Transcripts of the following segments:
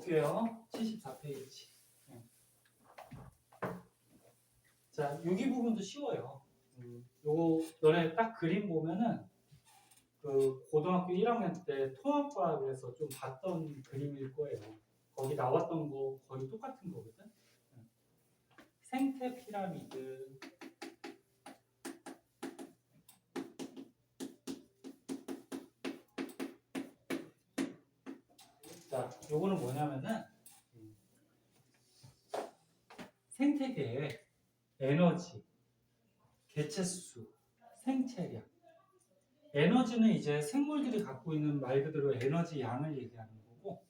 볼게요. 74페이지. 자, 여기 부분도 쉬워요. 요거 너네 딱 그림 보면은 그 고등학교 1학년 때 통합과학에서 좀 봤던 그림일 거예요. 거기 나왔던 거 거의 똑같은 거거든. 생태 피라미드. 자, 요거는 뭐냐면은 생태계의 에너지, 개체수, 생체량. 에너지는 이제 생물들이 갖고 있는 말 그대로 에너지 양을 얘기하는 거고,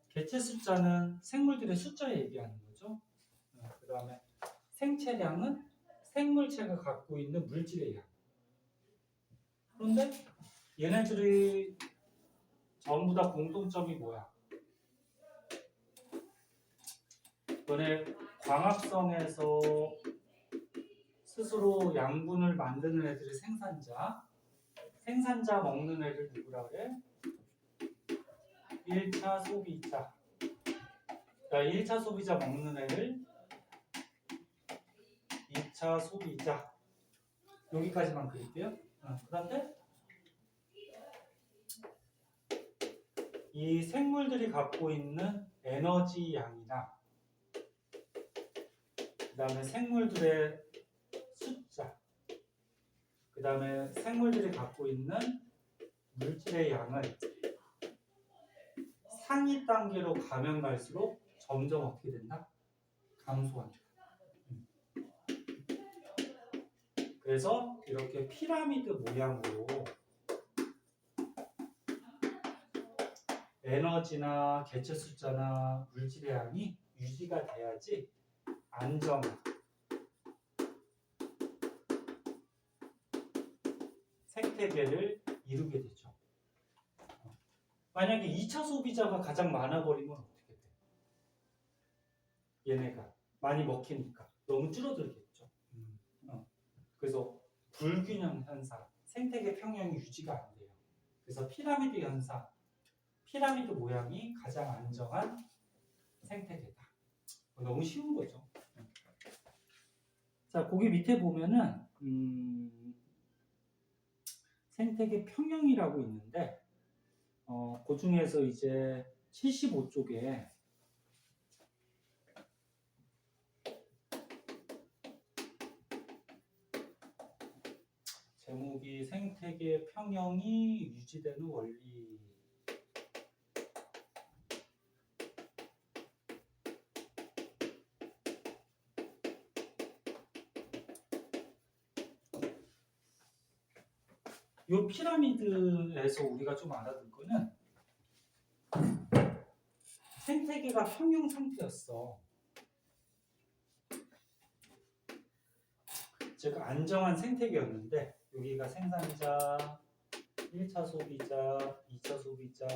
개체 숫자는 생물들의 숫자 얘기하는 거죠. 그 다음에 생체량은 생물체가 갖고 있는 물질의 양. 그런데 얘네들이 전부 다 공통점이 뭐야? 너네 광합성에서 스스로 양분을 만드는 애들이 생산자 먹는 애들 누구라 그래? 1차 소비자. 그러니까 1차 소비자 먹는 애를 2차 소비자. 여기까지만 그릴게요. 그런데 이 생물들이 갖고 있는 에너지 양이나 그 다음에 생물들의 숫자, 그 다음에 생물들이 갖고 있는 물질의 양을 상위 단계로 가면 갈수록 점점 어떻게 된다? 감소한다. 그래서 이렇게 피라미드 모양으로 에너지나 개체 숫자나 물질의 양이 유지가 돼야지 안정한 생태계를 이루게 되죠. 만약에 2차 소비자가 가장 많아버리면 어떻게 돼? 얘네가 많이 먹히니까 너무 줄어들겠죠. 그래서 불균형 현상, 생태계 평형이 유지가 안 돼요. 그래서 피라미드 현상, 피라미드 모양이 가장 안정한 생태계다. 너무 쉬운 거죠. 자, 거기 밑에 보면은 생태계 평형이라고 있는데 그 중에서 이제 75쪽에 제목이 생태계 평형이 유지되는 원리. 이 피라미드에서 우리가 좀 알아둘 거는 생태계가 평형 상태였어. 즉 안정한 생태계였는데 여기가 생산자, 1차 소비자, 2차 소비자,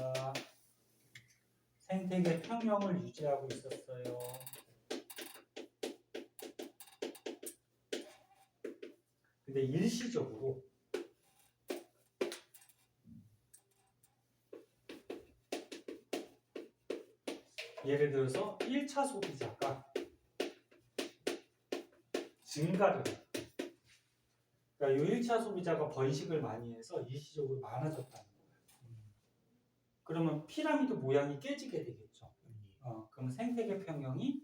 생태계 평형을 유지하고 있었어요. 근데 일시적으로 예를 들어서 1차 소비자가 증가를 해요. 그러니까 이 1차 소비자가 번식을 많이 해서 일시적으로 많아졌다는 거예요. 그러면 피라미드 모양이 깨지게 되겠죠. 그럼 생태계 평형이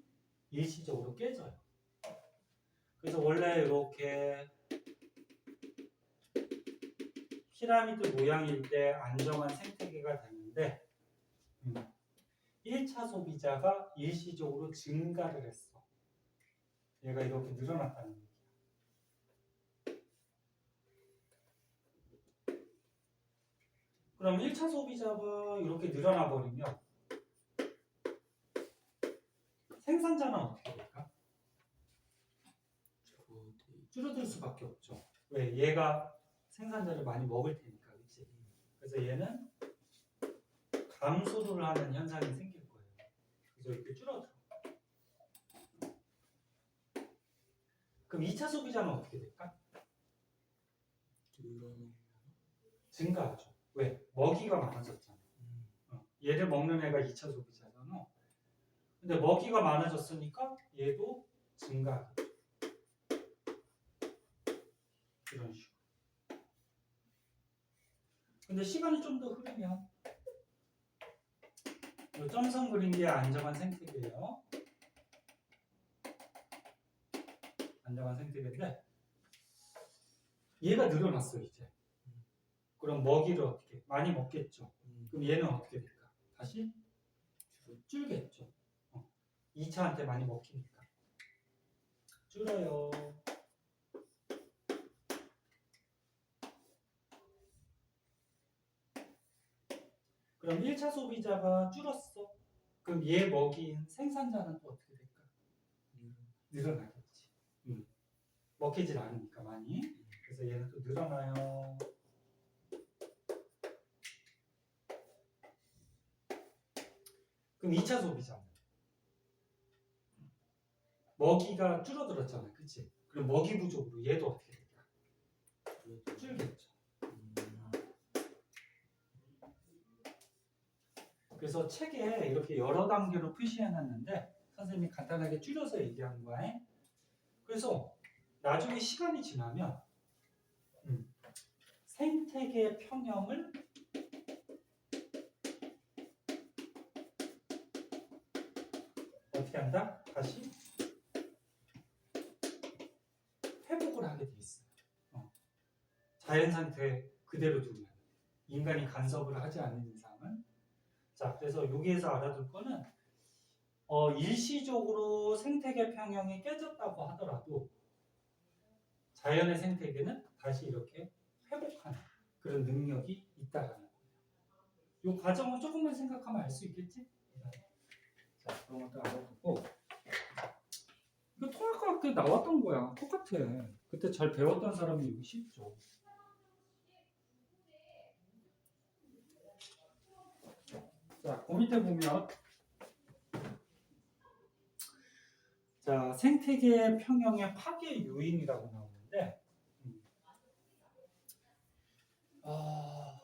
일시적으로 깨져요. 그래서 원래 이렇게 피라미드 모양일 때 안정한 생태계가 되는데 1차 소비자가 일시적으로 증가를 했어. 얘가 이렇게 늘어났다는 얘기야. 그럼 1차 소비자가 이렇게 늘어나 버리면 생산자는 어떻게 될까? 줄어들 수밖에 없죠. 왜? 얘가 생산자를 많이 먹을 테니까, 그렇지? 그래서 얘는 감소를 하는 현상이 생길 거예요. 그래서 이렇게 줄어들어. 그럼 2차 소비자는 어떻게 될까? 증가하죠. 왜? 먹이가 많아졌잖아. 얘를 먹는 애가 2차 소비자잖아. 근데 먹이가 많아졌으니까 얘도 증가하겠죠. 이런 식으로. 근데 시간이 좀 더 흐르면 이 점선 그린 게 안정한 생태계예요. 안정한 생태계인데 얘가 늘어났어 이제. 그럼 먹이를 어떻게 많이 먹겠죠. 그럼 얘는 어떻게 될까? 다시 줄겠죠. 2차한테 많이 먹히니까 줄어요. 그럼 1차 소비자가 줄었어. 그럼 얘 먹이인 생산자는 또 어떻게 될까? 늘어나겠지. 먹히질 않으니까 많이. 그래서 얘는 또 늘어나요. 그럼 2차 소비자는 먹이가 줄어들었잖아, 그치? 그럼 먹이 부족으로 얘도 어떻게 될까? 줄겠죠. 그래서 책에 이렇게 여러 단계로 표시해놨는데 선생님이 간단하게 줄여서 얘기한 거야. 그래서 나중에 시간이 지나면 생태계 평형을 어떻게 한다? 다시 회복을 하게 돼 있어요. 자연 상태 그대로 두면 인간이 간섭을 하지 않는 이상은. 자, 그래서 여기에서 알아둘 거는 일시적으로 생태계 평형이 깨졌다고 하더라도 자연의 생태계는 다시 이렇게 회복하는 그런 능력이 있다라는 거예요. 이 과정을 조금만 생각하면 알 수 있겠지? 자, 그런 것도 알아두고 이거 통합과학 때 나왔던 거야. 똑같아. 그때 잘 배웠던 사람이 여기 쉽죠. 자, 그 밑에 보면 자, 생태계 평형의 파괴 요인이라고 나오는데 아...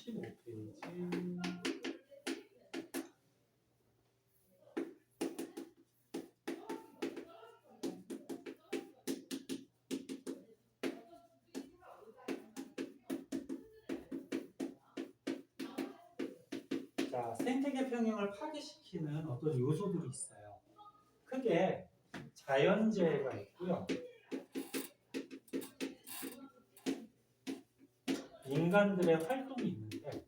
15페이지. 자, 생태계 평형을 파괴시키는 어떤 요소들이 있어요. 크게 자연재해가 있고요. 인간들의 활동이 있는데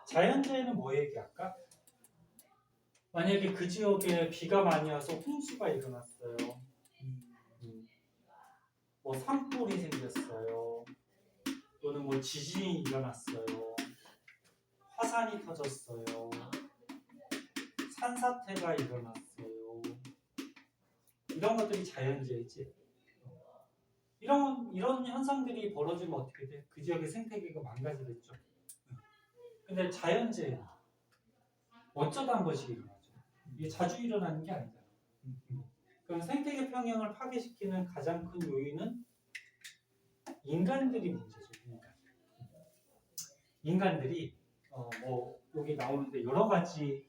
자연재해는 뭐 얘기할까? 만약에 그 지역에 비가 많이 와서 홍수가 일어났어요. 뭐 산불이 생겼어요. 또는 뭐 지진이 일어났어요. 화산이 터졌어요. 산사태가 일어났어요. 이런 것들이 자연재해지. 이런 현상들이 벌어지면 어떻게 돼? 그 지역의 생태계가 망가지겠죠. 근데 자연재해는 어쩌다 한 번씩 일어나죠. 이게 자주 일어나는 게 아니잖아. 그럼 생태계 평형을 파괴시키는 가장 큰 요인은 인간들이 문제죠. 인간들이 뭐 여기 나오는데 여러 가지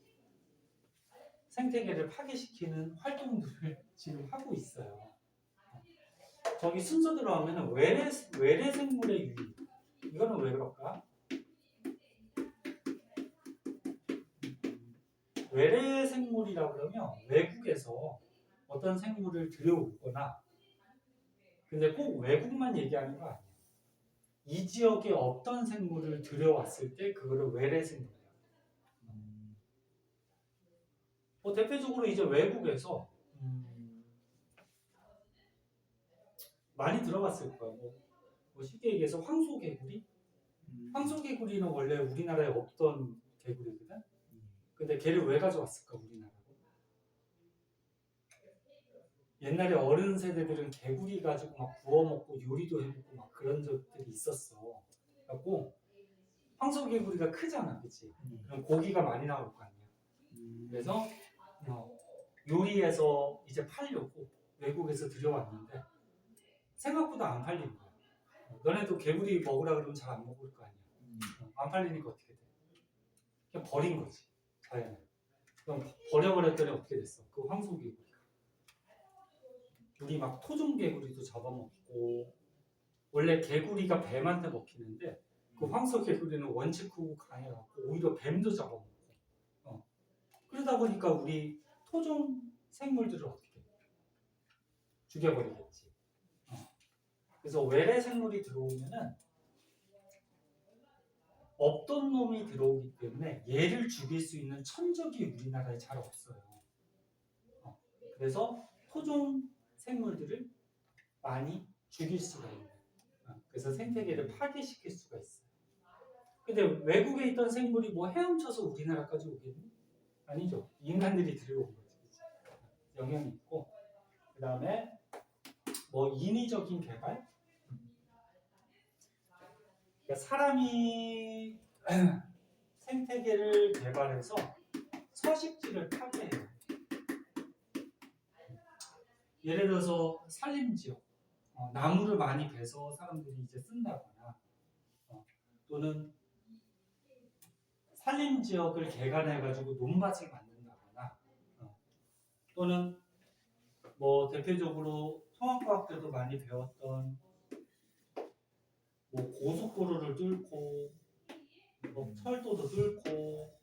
생태계를 파괴시키는 활동들을 지금 하고 있어요. 저기 순서 들어가면 외래 생물의 유입. 이거는 왜 그럴까? 외래 생물이라고 그러면 외국에서 어떤 생물을 들여오거나, 근데 꼭 외국만 얘기하는 거 아니에요. 이 지역에 어떤 생물을 들여왔을 때 그거를 외래 생물이에요. 대표적으로 이제 외국에서 많이 들어봤을 거예요. 뭐 쉽게 얘기해서 황소개구리? 황소개구리는 원래 우리나라에 없던 개구리거든. 근데 걔를 왜 가져왔을까 우리나라로? 옛날에 어른 세대들은 개구리 가지고 막 구워 먹고 요리도 해먹고 막 그런 적들이 있었어. 그래갖고 황소개구리가 크잖아, 그치? 그럼 고기가 많이 나올 거 아니야. 그래서 요리해서 이제 팔려고 외국에서 들여왔는데 생각보다 안 팔리는 거야. 너네도 개구리 먹으라 그러면 잘 안 먹을 거 아니야. 안 팔리니까 어떻게 돼? 그냥 버린 거지. 자연에. 그럼 버려버렸더니 어떻게 됐어? 그 황소개구리가. 우리 막 토종개구리도 잡아먹고, 원래 개구리가 뱀한테 먹히는데 그 황소개구리는 원체 크고 강해갖고 오히려 뱀도 잡아먹고. 그러다 보니까 우리 토종 생물들을 어떻게 죽여버리겠지. 그래서 외래 생물이 들어오면은 없던 놈이 들어오기 때문에 얘를 죽일 수 있는 천적이 우리나라에 잘 없어요. 그래서 토종 생물들을 많이 죽일 수가 있는. 그래서 생태계를 파괴시킬 수가 있어요. 근데 외국에 있던 생물이 뭐 헤엄쳐서 우리나라까지 오겠니? 아니죠. 인간들이 들여온 거지. 영향이 있고. 그 다음에 뭐 인위적인 개발? 그러니까 사람이 생태계를 개발해서 서식지를 파괴해요. 예를 들어서 산림지역, 나무를 많이 베서 사람들이 이제 쓴다거나, 또는 산림지역을 개간해가지고 논밭을 만든다거나, 또는 뭐 대표적으로 통합과학들도 많이 배웠던 뭐 고속도로를 뚫고, 뭐 철도도 뚫고,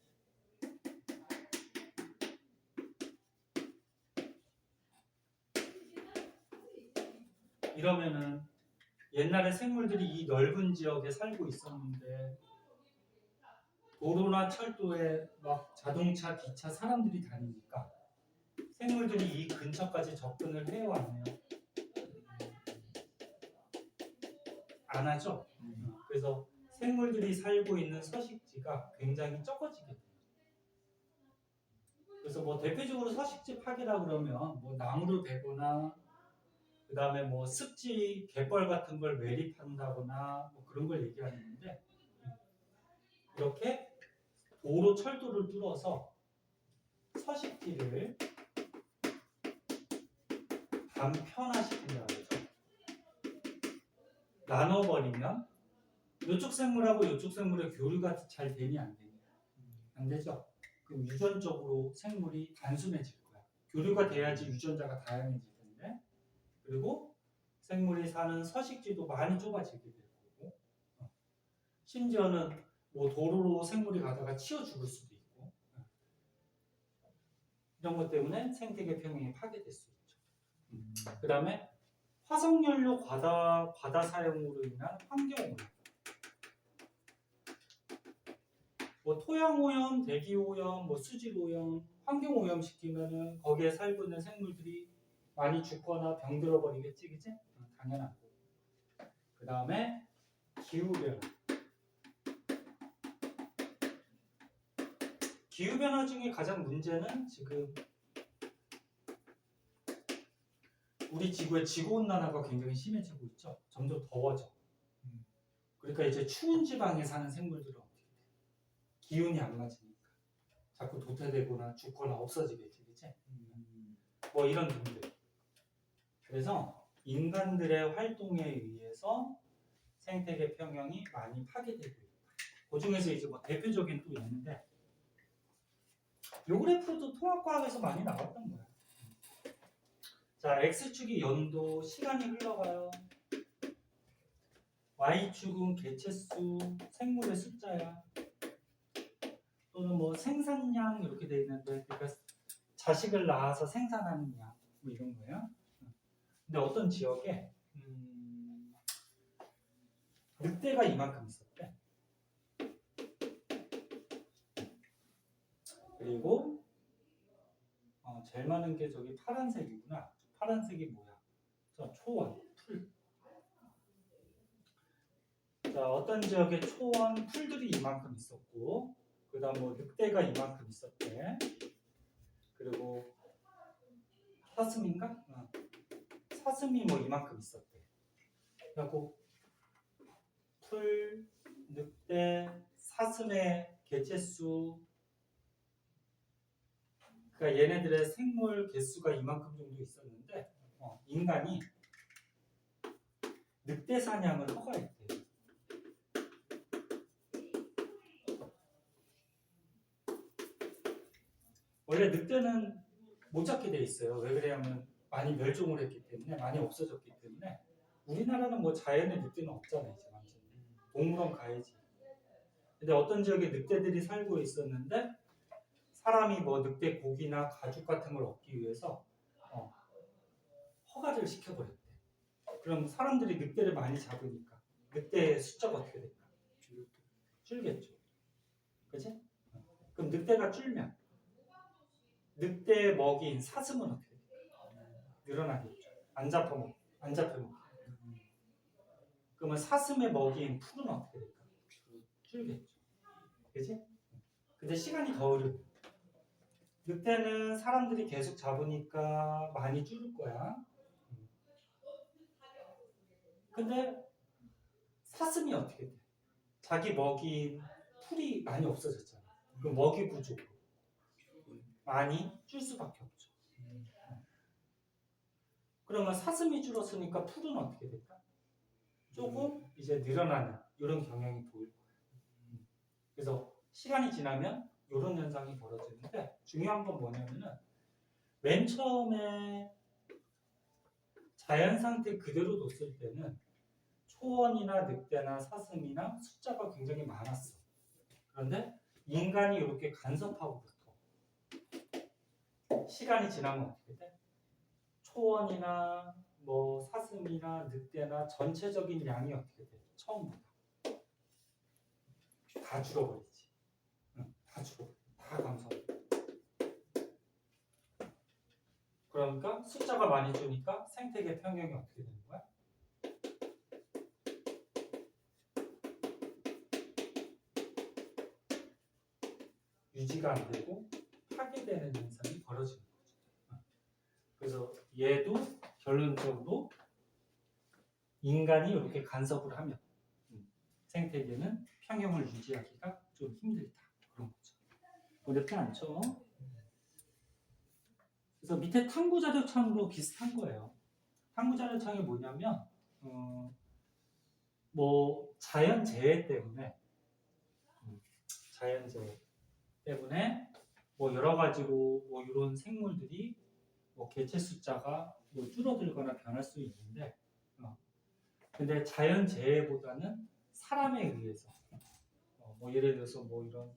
이러면은 옛날에 생물들이 이 넓은 지역에 살고 있었는데 도로나 철도에 막 자동차, 기차, 사람들이 다니니까 생물들이 이 근처까지 접근을 해요, 안 해요? 안 하죠? 그래서 생물들이 살고 있는 서식지가 굉장히 적어지게 돼요. 그래서 뭐 대표적으로 서식지 파괴라 그러면 뭐 나무를 베거나 그 다음에 뭐 습지, 갯벌 같은 걸 매립한다거나 뭐 그런 걸 얘기하는 건데, 이렇게 도로, 철도를 뚫어서 서식지를 단편화시킨다는 거죠. 나눠버리면 이쪽 생물하고 이쪽 생물의 교류가 잘 되니 안 되니? 안 되죠. 그럼 유전적으로 생물이 단순해질 거야. 교류가 돼야지 유전자가 다양해질 텐데, 그리고 생물이 사는 서식지도 많이 좁아지게 될 거고, 심지어는 뭐 도로로 생물이 가다가 치여 죽을 수도 있고, 이런 것 때문에 생태계 평형이 파괴될 수 있죠. 그 다음에 화석연료 과다 사용으로 인한 환경오염. 뭐 토양오염, 대기오염, 뭐 수질오염, 환경오염 시키면은 거기에 살고 있는 생물들이 많이 죽거나 병들어 버리겠지, 그치? 당연한 거. 그 다음에 기후변화. 기후변화 중에 가장 문제는 지금 우리 지구의 지구온난화가 굉장히 심해지고 있죠. 점점 더워져. 그러니까 이제 추운 지방에 사는 생물들은 어떻게 돼? 기온이 안 맞으니까 자꾸 도태되거나 죽거나 없어지겠지, 그치? 뭐 이런 등등. 그래서 인간들의 활동에 의해서 생태계 평형이 많이 파괴되고 있다. 그 중에서 이제 뭐 대표적인 또 있는데, 요 그래프도 통합과학에서 많이 나왔던 거야. 자, X축이 연도, 시간이 흘러가요. Y축은 개체수, 생물의 숫자야. 또는 뭐 생산량 이렇게 돼 있는데, 그러니까 자식을 낳아서 생산하는 양, 뭐 이런 거예요. 근데 어떤 지역에 늑대가 이만큼 있었대. 그리고 제일 많은 게 저기 파란색이구나. 파란색이 뭐야? 저 초원, 풀. 자, 어떤 지역에 초원, 풀들이 이만큼 있었고, 그 다음 뭐 늑대가 이만큼 있었대. 그리고 사슴인가? 사슴이 뭐 이만큼 있었대. 그리고 풀, 늑대, 사슴의 개체수, 그러니까 얘네들의 생물 개수가 이만큼 정도 있었는데, 인간이 늑대 사냥을 허가했대요. 원래 늑대는 못 잡게 돼 있어요. 왜 그러냐면 많이 멸종을 했기 때문에, 많이 없어졌기 때문에. 우리나라는 뭐 자연에 늑대는 없잖아요. 이제 완전히. 동물원 가야지. 근데 어떤 지역에 늑대들이 살고 있었는데 사람이 뭐 늑대 고기나 가죽 같은 걸 얻기 위해서 허가를 시켜버렸대. 그럼 사람들이 늑대를 많이 잡으니까 늑대의 숫자가 어떻게 될까? 줄겠죠. 그치? 그럼 늑대가 줄면 늑대의 먹이인 사슴은 어떻게 될까? 늘어나겠죠. 안 잡혀먹고. 그러면 사슴의 먹이인 풀은 어떻게 될까? 줄겠죠. 그치? 근데 시간이 더 흐르고 늑대는 사람들이 계속 잡으니까 많이 줄을 거야. 근데 사슴이 어떻게 돼? 자기 먹이인 풀이 많이 없어졌잖아. 그럼 먹이 부족 많이 줄 수밖에 없죠. 그러면 사슴이 줄었으니까 풀은 어떻게 될까? 조금 이제 늘어나는 이런 경향이 보일 거예요. 그래서 시간이 지나면 이런 현상이 벌어지는데 중요한 건 뭐냐면은 맨 처음에 자연 상태 그대로 뒀을 때는 초원이나 늑대나 사슴이나 숫자가 굉장히 많았어. 그런데 인간이 이렇게 간섭하고부터 시간이 지나면 어떻게 돼? 초원이나 뭐 사슴이나 늑대나 전체적인 양이 어떻게 돼? 처음부터 다 줄어버리지. 다 줄어버려. 다 감소해. 그러니까 숫자가 많이 주니까 생태계 평형이 어떻게 되는 거야? 유지가 안 되고 파괴되는 현상이 벌어지는 거죠. 그래서 얘도 결론적으로 인간이 이렇게 간섭을 하면 생태계는 평형을 유지하기가 좀 힘들다. 그런 거죠. 어렵지 않죠? 그래서 밑에 탐구자료창도 비슷한 거예요. 탐구자료창이 뭐냐면 뭐 자연재해 때문에 뭐 여러 가지로 뭐 이런 생물들이 뭐 개체 숫자가 뭐 줄어들거나 변할 수 있는데 근데 자연재해보다는 사람에 의해서 뭐 예를 들어서 뭐 이런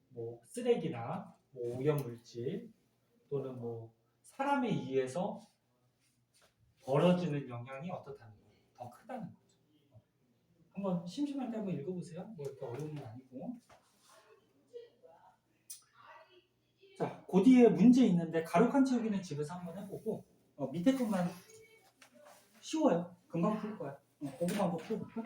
뭐 쓰레기나 뭐 오염물질 또는 뭐 사람에 의해서 벌어지는 영향이 어떻다는 거예요. 더 크다는 거죠. 한번 심심할 때 한번 읽어보세요. 뭐 이렇게 어려운 건 아니고. 자, 그 뒤에 문제 있는데 가로칸 채우기는 집에서 한번 해보고 밑에 것만 쉬워요. 금방 풀 거야. 그거만 한번 풀어볼까?